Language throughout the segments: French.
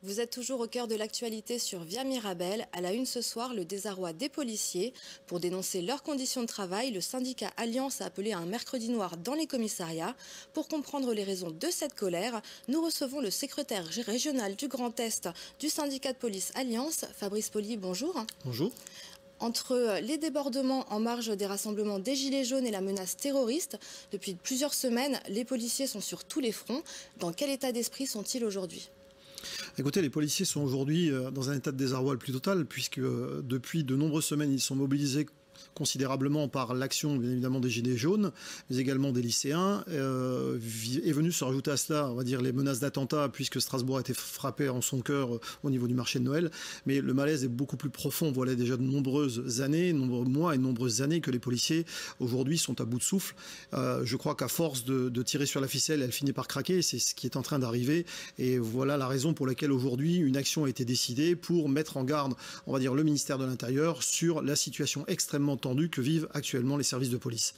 Vous êtes toujours au cœur de l'actualité sur Via Mirabel. À la une ce soir, le désarroi des policiers. Pour dénoncer leurs conditions de travail, le syndicat Alliance a appelé à un mercredi noir dans les commissariats. Pour comprendre les raisons de cette colère, nous recevons le secrétaire régional du Grand Est du syndicat de police Alliance, Fabrice Poli. Bonjour. Bonjour. Entre les débordements en marge des rassemblements des Gilets jaunes et la menace terroriste, depuis plusieurs semaines, les policiers sont sur tous les fronts. Dans quel état d'esprit sont-ils aujourd'hui ? Écoutez, les policiers sont aujourd'hui dans un état de désarroi le plus total, puisque depuis de nombreuses semaines, ils sont mobilisés considérablement par l'action, bien évidemment, des Gilets jaunes, mais également des lycéens. Est venu se rajouter à cela, on va dire, les menaces d'attentats, puisque Strasbourg a été frappé en son cœur au niveau du marché de Noël. Mais le malaise est beaucoup plus profond. Voilà déjà de nombreuses années, nombreux mois et nombreuses années que les policiers, aujourd'hui, sont à bout de souffle. Je crois qu'à force de tirer sur la ficelle, elle finit par craquer. C'est ce qui est en train d'arriver. Et voilà la raison pour laquelle, aujourd'hui, une action a été décidée pour mettre en garde, on va dire, le ministère de l'Intérieur sur la situation extrêmement tendue que vivent actuellement les services de police.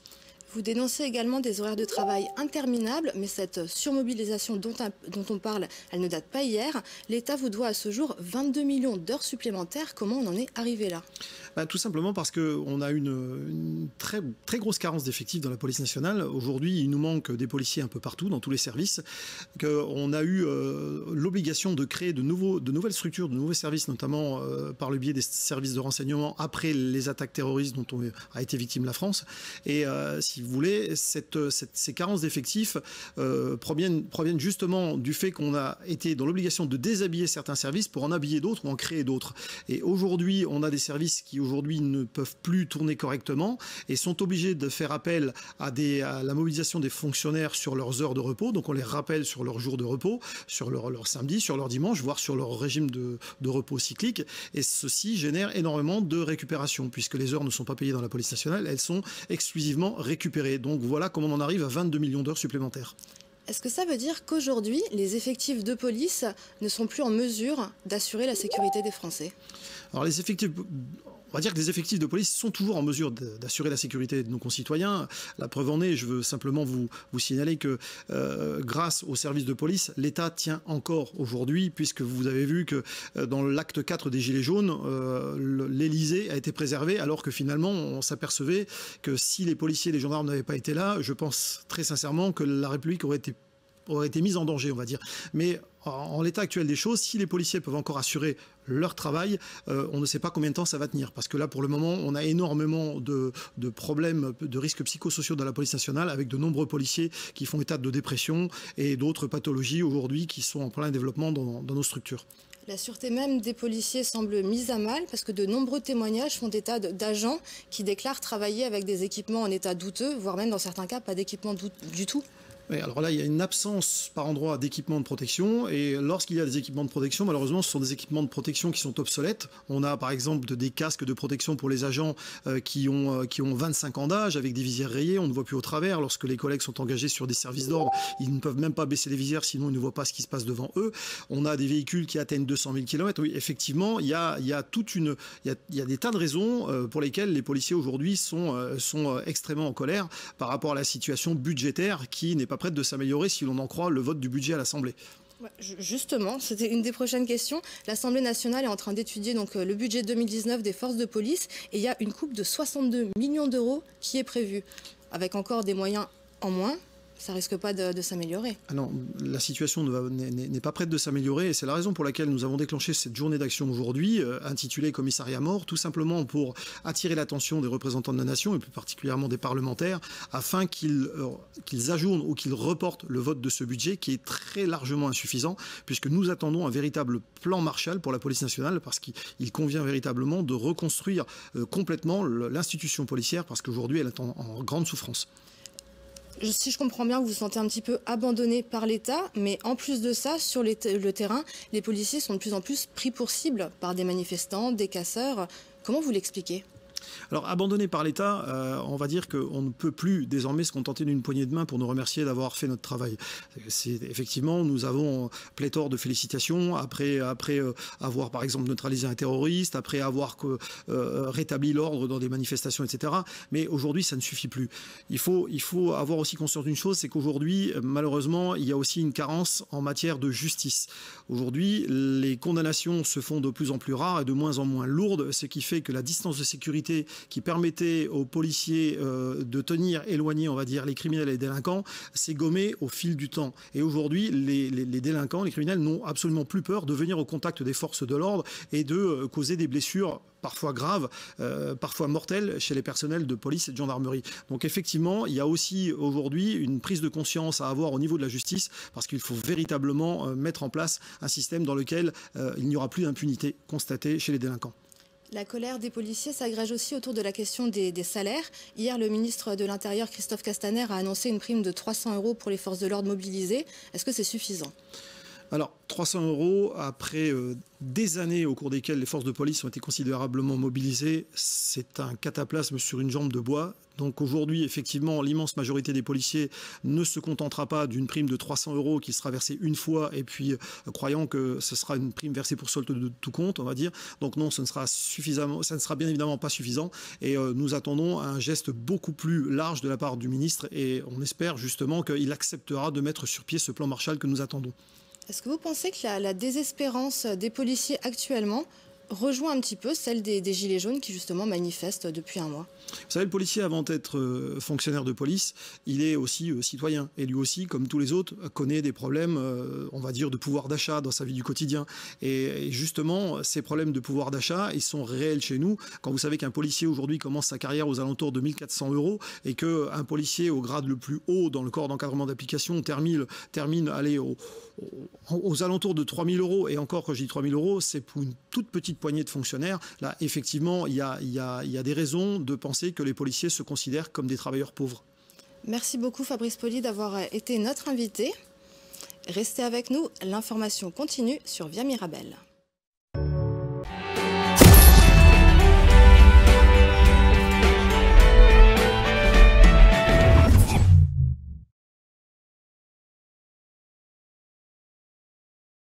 Vous dénoncez également des horaires de travail interminables, mais cette surmobilisation dont on parle, elle ne date pas hier. L'État vous doit à ce jour 22 millions d'heures supplémentaires. Comment on en est arrivé là ? Tout simplement parce qu'on a une très, très grosse carence d'effectifs dans la police nationale. Aujourd'hui, il nous manque des policiers un peu partout, dans tous les services. On a eu l'obligation de créer de nouvelles structures, de nouveaux services, notamment par le biais des services de renseignement après les attaques terroristes dont a été victime la France. Et si vous voulez, ces carences d'effectifs proviennent justement du fait qu'on a été dans l'obligation de déshabiller certains services pour en habiller d'autres ou en créer d'autres. Et aujourd'hui, on a des services qui aujourd'hui ne peuvent plus tourner correctement et sont obligés de faire appel à la mobilisation des fonctionnaires sur leurs heures de repos. Donc on les rappelle sur leurs jours de repos, sur leur samedi, sur leur dimanche, voire sur leur régime de repos cyclique. Et ceci génère énormément de récupération puisque les heures ne sont pas payées dans la police nationale, elles sont exclusivement récupérées. Donc voilà comment on en arrive à 22 millions d'heures supplémentaires. Est-ce que ça veut dire qu'aujourd'hui, les effectifs de police ne sont plus en mesure d'assurer la sécurité des Français ? Alors les effectifs... On va dire que les effectifs de police sont toujours en mesure d'assurer la sécurité de nos concitoyens. La preuve en est, je veux simplement vous signaler que grâce aux services de police, l'État tient encore aujourd'hui, puisque vous avez vu que dans l'acte 4 des Gilets jaunes, l'Élysée a été préservé, alors que finalement, on s'apercevait que si les policiers et les gendarmes n'avaient pas été là, je pense très sincèrement que la République aurait été mise en danger, on va dire. Mais en l'état actuel des choses, si les policiers peuvent encore assurer leur travail, on ne sait pas combien de temps ça va tenir. Parce que là, pour le moment, on a énormément de problèmes, de risques psychosociaux dans la police nationale, avec de nombreux policiers qui font état de dépression et d'autres pathologies aujourd'hui qui sont en plein développement dans nos structures. La sûreté même des policiers semble mise à mal parce que de nombreux témoignages font état d'agents qui déclarent travailler avec des équipements en état douteux, voire même dans certains cas pas d'équipement du tout. Oui, alors là, il y a une absence par endroit d'équipements de protection et lorsqu'il y a des équipements de protection, malheureusement, ce sont des équipements de protection qui sont obsolètes. On a par exemple des casques de protection pour les agents qui ont 25 ans d'âge avec des visières rayées, on ne voit plus au travers. Lorsque les collègues sont engagés sur des services d'ordre, ils ne peuvent même pas baisser les visières, sinon ils ne voient pas ce qui se passe devant eux. On a des véhicules qui atteignent 200 000 km. Oui, effectivement, il y a des tas de raisons pour lesquelles les policiers aujourd'hui sont extrêmement en colère par rapport à la situation budgétaire qui n'est pas prête de s'améliorer si l'on en croit le vote du budget à l'Assemblée. Justement, c'était une des prochaines questions. L'Assemblée nationale est en train d'étudier donc le budget 2019 des forces de police et il y a une coupe de 62 millions d'euros qui est prévue. Avec encore des moyens en moins, ça risque pas de s'améliorer. Ah non, la situation n'est pas prête de s'améliorer et c'est la raison pour laquelle nous avons déclenché cette journée d'action aujourd'hui, intitulée Commissariat mort, tout simplement pour attirer l'attention des représentants de la nation et plus particulièrement des parlementaires, afin qu'ils ajournent ou qu'ils reportent le vote de ce budget qui est très largement insuffisant, puisque nous attendons un véritable plan Marshall pour la police nationale, parce qu'il convient véritablement de reconstruire complètement l'institution policière, parce qu'aujourd'hui elle est en grande souffrance. Si je comprends bien, vous vous sentez un petit peu abandonné par l'État, mais en plus de ça, sur le terrain, les policiers sont de plus en plus pris pour cible par des manifestants, des casseurs. Comment vous l'expliquez ? Alors, abandonné par l'État, on va dire qu'on ne peut plus désormais se contenter d'une poignée de main pour nous remercier d'avoir fait notre travail. Effectivement, nous avons pléthore de félicitations après avoir, par exemple, neutralisé un terroriste, après avoir rétabli l'ordre dans des manifestations, etc. Mais aujourd'hui, ça ne suffit plus. Il faut avoir aussi conscience d'une chose, c'est qu'aujourd'hui, malheureusement, il y a aussi une carence en matière de justice. Aujourd'hui, les condamnations se font de plus en plus rares et de moins en moins lourdes, ce qui fait que la distance de sécurité qui permettait aux policiers de tenir éloignés, on va dire, les criminels et les délinquants, s'est gommée au fil du temps. Et aujourd'hui, les délinquants, les criminels n'ont absolument plus peur de venir au contact des forces de l'ordre et de causer des blessures parfois graves, parfois mortelles chez les personnels de police et de gendarmerie. Donc effectivement, il y a aussi aujourd'hui une prise de conscience à avoir au niveau de la justice, parce qu'il faut véritablement mettre en place un système dans lequel il n'y aura plus d'impunité constatée chez les délinquants. La colère des policiers s'agrège aussi autour de la question des salaires. Hier, le ministre de l'Intérieur, Christophe Castaner, a annoncé une prime de 300 € pour les forces de l'ordre mobilisées. Est-ce que c'est suffisant ? Alors, 300 € après des années au cours desquelles les forces de police ont été considérablement mobilisées, c'est un cataplasme sur une jambe de bois. Donc aujourd'hui, effectivement, l'immense majorité des policiers ne se contentera pas d'une prime de 300 € qui sera versée une fois et puis croyant que ce sera une prime versée pour solde de tout compte, on va dire. Donc non, ça ne sera bien évidemment pas suffisant et nous attendons un geste beaucoup plus large de la part du ministre et on espère justement qu'il acceptera de mettre sur pied ce plan Marshall que nous attendons. Est-ce que vous pensez que la désespérance des policiers actuellement rejoint un petit peu celle des Gilets jaunes qui justement manifestent depuis un mois? Vous savez, le policier, avant d'être fonctionnaire de police, il est aussi citoyen. Et lui aussi, comme tous les autres, connaît des problèmes, on va dire, de pouvoir d'achat dans sa vie du quotidien. Et justement, ces problèmes de pouvoir d'achat, ils sont réels chez nous. Quand vous savez qu'un policier aujourd'hui commence sa carrière aux alentours de 1 400 € et qu'un policier au grade le plus haut dans le corps d'encadrement d'application termine aller aux alentours de 3 000 €, et encore quand je dis 3 000 €, c'est pour une toute petite poignée de fonctionnaires. Là, effectivement, il y a des raisons de penser que les policiers se considèrent comme des travailleurs pauvres. Merci beaucoup Fabrice Pauly d'avoir été notre invité. Restez avec nous, l'information continue sur Via Mirabel.